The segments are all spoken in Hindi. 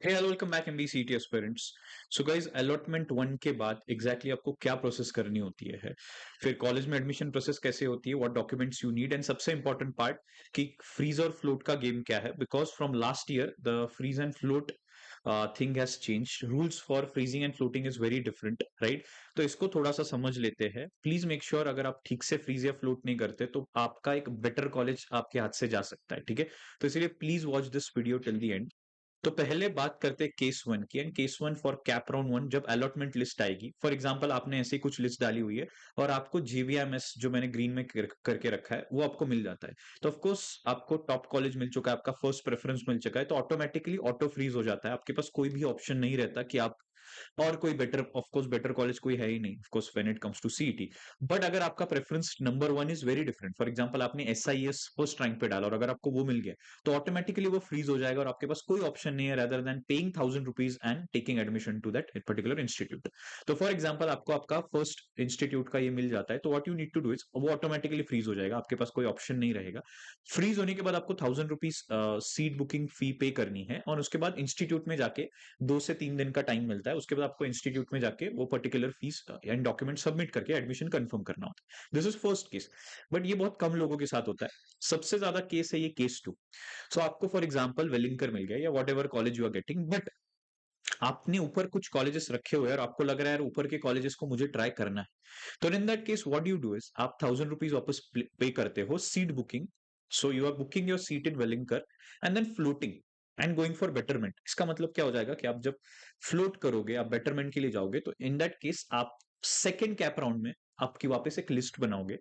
हे hello welcome back MBCT aspirants. So guys allotment 1 के बाद एग्जैक्टली आपको क्या प्रोसेस करनी होती है, फिर कॉलेज में एडमिशन प्रोसेस कैसे होती है, what documents you need, and सबसे इंपॉर्टेंट पार्ट कि फ्रीज और फ्लोट का गेम क्या है। Because from last year the freeze and float thing has change, rules for freezing and floating is very different, right. तो इसको थोड़ा सा समझ लेते हैं। प्लीज मेक श्योर अगर आप ठीक से फ्रीज या फ्लोट नहीं करते तो आपका एक बेटर कॉलेज आपके हाथ से जा सकता है, ठीक है। तो इसलिए please watch this video till the end. तो पहले बात करते हैं केस वन की। And case one for cap round one, जब अलॉटमेंट लिस्ट आएगी, फॉर एग्जांपल आपने ऐसी कुछ लिस्ट डाली हुई है और आपको जीवीएमएस जो मैंने ग्रीन में करके रखा है वो आपको मिल जाता है। तो ऑफकोर्स आपको टॉप कॉलेज मिल चुका है, आपका फर्स्ट प्रेफरेंस मिल चुका है, तो ऑटोमेटिकली ऑटो फ्रीज हो जाता है। आपके पास कोई भी ऑप्शन नहीं रहता कि आप और कोई better, of course better college कोई है ही नहीं of course when it comes to CET. But अगर आपका preference number one is very different, for example आपने एसआईएस फर्स्ट रैंक पे डाला और अगर आपको वो मिल गया तो ऑटोमेटिकली वो फ्रीज हो जाएगा और आपके पास कोई ऑप्शन नहीं है rather than paying ₹1000 and taking admission to that particular institute. तो फॉर एग्जांपल आपको आपका फर्स्ट इंस्टीट्यूट का ये मिल जाता है, तो what you need to do is वो ऑटोमेटिकली फ्रीज हो जाएगा, आपके पास कोई ऑप्शन नहीं रहेगा। फ्रीज होने के बाद आपको ₹1000 सीट बुकिंग फी पे करनी है और उसके बाद इंस्टीट्यूट में जाके 2 से 3 दिन का टाइम मिलता है। उसके बाद आपको इंस्टीट्यूट में जाके वो particular fees and document submit करके एडमिशन कंफर्म करना होता है। This is first case, but ये बहुत कम लोगों के साथ होता है। सबसे ज्यादा केस है ये केस टू। सो आपको फॉर एग्जाम्पल वेलिंगकर मिल गया या whatever college you are getting, but आपने ऊपर कुछ कॉलेजेस रखे हुए हैं और आपको लग रहा है यार ऊपर के कॉलेजेस को मुझे ट्राई करना है। तो in that case what you do is आप ₹1000 वापस पे करते हो seat booking. So you are booking your seat in Welingkar and then floating and going for betterment. इसका मतलब क्या हो जाएगा कि आप जब फ्लोट करोगे, आप बेटरमेंट के लिए जाओगे, तो इन दैट केस आप सेकेंड कैप राउंड में आपकी वापस एक लिस्ट बनाओगे।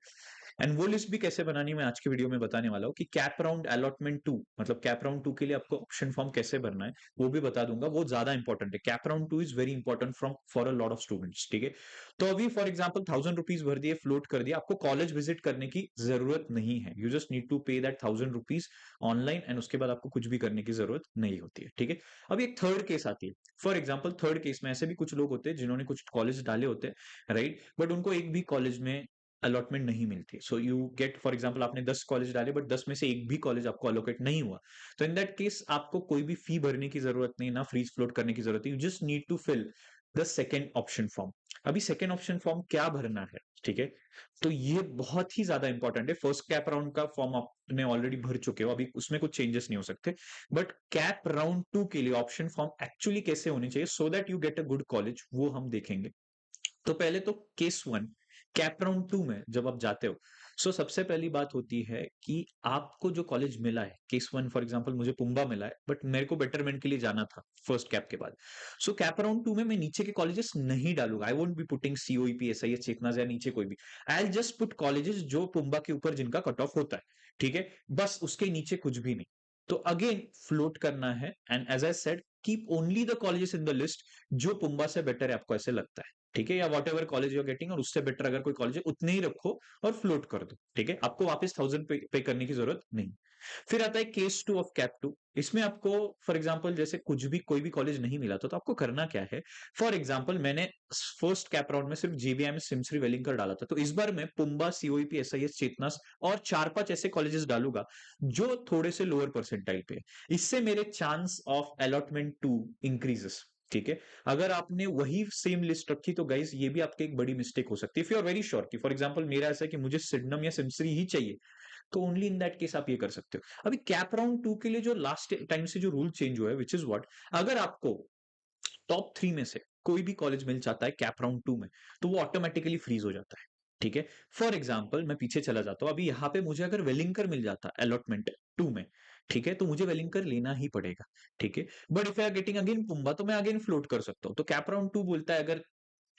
एंड वो लिस्ट भी कैसे बनानी मैं आज की वीडियो में बताने वाला हूँ कि कैप राउंड अलॉटमेंट टू, मतलब कैप राउंड टू के लिए आपको ऑप्शन फॉर्म कैसे भरना है वो भी बता दूंगा। वो ज्यादा इंपॉर्टेंट है, cap round two is very important from for a lot of students, ठीक है। तो अभी फॉर एग्जाम्पल ₹1000 भर दिए, फ्लोट कर दिया, आपको कॉलेज विजिट करने की जरूरत नहीं है। यू जस्ट नीड टू पे दैट ₹1000 ऑनलाइन एंड उसके बाद आपको कुछ भी करने की जरूरत नहीं होती है, ठीक है। अब एक थर्ड केस आती है। फॉर एग्जाम्पल थर्ड केस में ऐसे भी कुछ लोग होते हैं जिन्होंने कुछ कॉलेज डाले होते हैं, राइट, बट उनको एक भी कॉलेज में अलॉटमेंट नहीं मिलती। So you get, for example आपने 10 कॉलेज डाले बट 10 में से एक भी कॉलेज आपको अलोकेट नहीं हुआ। तो इन दैट केस आपको कोई भी फी भरने की जरूरत नहीं, ना फ्रीज फ्लोट करने की जरूरत है। You just need to fill the second option form. अभी सेकेंड ऑप्शन फॉर्म क्या भरना है, ठीक है। तो ये बहुत ही ज्यादा इंपॉर्टेंट है। फर्स्ट कैप राउंड का फॉर्म आपने ऑलरेडी भर चुके हो, अभी उसमें कुछ चेंजेस नहीं हो सकते। बट कैप राउंड टू के लिए ऑप्शन फॉर्म एक्चुअली कैसे होनी चाहिए so that you get a good college, वो हम देखेंगे। तो पहले तो case one, cap round to में जब आप जाते हो, सो सबसे पहली बात होती है कि आपको जो कॉलेज मिला है, केस वन फॉर एग्जांपल मुझे पुंबा मिला है बट मेरे को बेटरमेंट के लिए जाना था फर्स्ट कैप के बाद। सो कैप राउंड टू में मैं नीचे के कॉलेजेस नहीं डालूंगा। I won't be putting COEP, SIS, Chetana या नीचे कोई भी। I will just put colleges जो पुंबा के ऊपर जिनका कट ऑफ होता है, ठीक है। बस उसके नीचे कुछ भी नहीं। तो अगेन फ्लोट करना है and as I said keep only the colleges in the list जो पुंबा से बेटर है आपको ऐसे लगता है, ठीक है, या whatever college you are getting, और उससे बेटर अगर कोई कॉलेज है उतने ही रखो और फ्लोट कर दो, ठीक है। आपको वापस 1000 पे करने की जरूरत नहीं। फिर आता है case two of CAP two. इसमें आपको फॉर एग्जांपल जैसे कुछ भी कोई भी कॉलेज नहीं मिला तो आपको करना क्या है। फॉर एग्जांपल मैंने फर्स्ट कैप राउंड में सिर्फ जीवीएम, सिमसरी, वेलिंगकर डाला था, तो इस बार मैं पुंबा, सीओईपी, एसआईएस, चेतनास और 4-5 ऐसे कॉलेजेस डालूंगा जो थोड़े से लोअर परसेंटाइल पे है। इससे मेरे chance of allotment too increases, ठीक है। अगर आपने वही सेम लिस्ट रखी तो गाइज ये भी आपकी एक बड़ी मिस्टेक हो सकती है। If you are very sure कि फॉर एग्जांपल मेरा ऐसा है कि मुझे सिडनम या सिमसरी ही चाहिए, तो ओनली इन दैट केस आप ये कर सकते हो। अभी कैप राउंड टू के लिए जो लास्ट टाइम से जो रूल चेंज हुआ है, विच इज व्हाट, अगर आपको टॉप 3 में से कोई भी कॉलेज मिल जाता है कैप राउंड टू में, तो वो ऑटोमेटिकली फ्रीज हो जाता है, ठीक है। फॉर एग्जाम्पल मैं पीछे चला जाता हूं, अभी यहां पे मुझे अगर वेलिंगकर मिल जाता अलॉटमेंट टू में, ठीक है, तो मुझे वेलिंगकर लेना ही पड़ेगा, ठीक है। But if I are getting again PUMBA तो मैं अगेन फ्लोट कर सकता हूं। तो कैप राउंड टू बोलता है अगर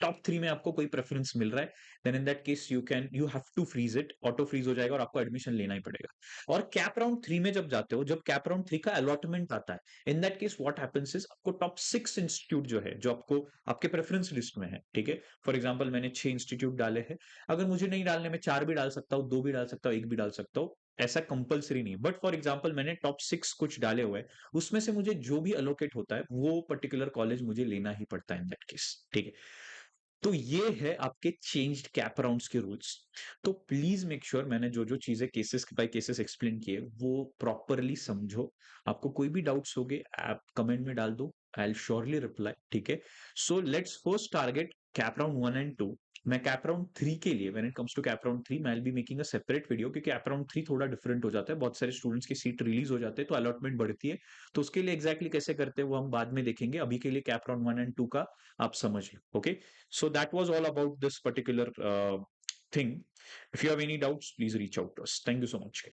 टॉप 3 में आपको कोई प्रेफरेंस मिल रहा है, then in that case you have to freeze it, auto freeze हो जाएगा और आपको एडमिशन लेना ही पड़ेगा। और कैप राउंड 3 में जब जाते हो, जब कैप राउंड 3 का अलॉटमेंट आता है, इन that case what happens is आपको टॉप 6 इंस्टीट्यूट जो है, जो आपको आपके प्रेफरेंस लिस्ट में है, ठीक है। फॉर एग्जांपल मैंने 6 इंस्टीट्यूट डाले हैं, अगर मुझे नहीं डालने में 4 भी डाल सकता हूं, 2 भी डाल सकता हूं, 1 भी डाल सकता हूं, ऐसा कंपलसरी नहीं। बट फॉर एग्जांपल मैंने टॉप 6 कुछ डाले हुए हैं, उसमें से मुझे जो भी अलोकेट होता है वो पर्टिकुलर कॉलेज मुझे लेना ही पड़ता है इन दैट केस, ठीक है। तो ये है आपके चेंज्ड कैप राउंड्स के रूल्स। तो प्लीज मेक श्योर मैंने जो जो चीजें केसेस बाय केसेस एक्सप्लेन किए वो प्रॉपरली समझो। आपको कोई भी डाउट्स होगे आप कमेंट में डाल दो, आई विल श्योरली रिप्लाई, ठीक है। So let's first target CAP round 1 and 2। मैं कैप राउंड 3 के लिए, when it comes to CAP round 3, मैं will be making a separate video, क्योंकि कैप राउंड 3 थोड़ा डिफरेंट हो जाता है, बहुत सारे स्टूडेंट्स की सीट रिलीज हो जाते हैं तो अलॉटमेंट बढ़ती है। तो उसके लिए एग्जैक्टली कैसे करते हैं वो हम बाद में देखेंगे, अभी के लिए कैप राउंड 1 एंड 2 का आप समझिए, okay. So that was all about this particular thing. If you have any doubts, please reach out to us. Thank you so much.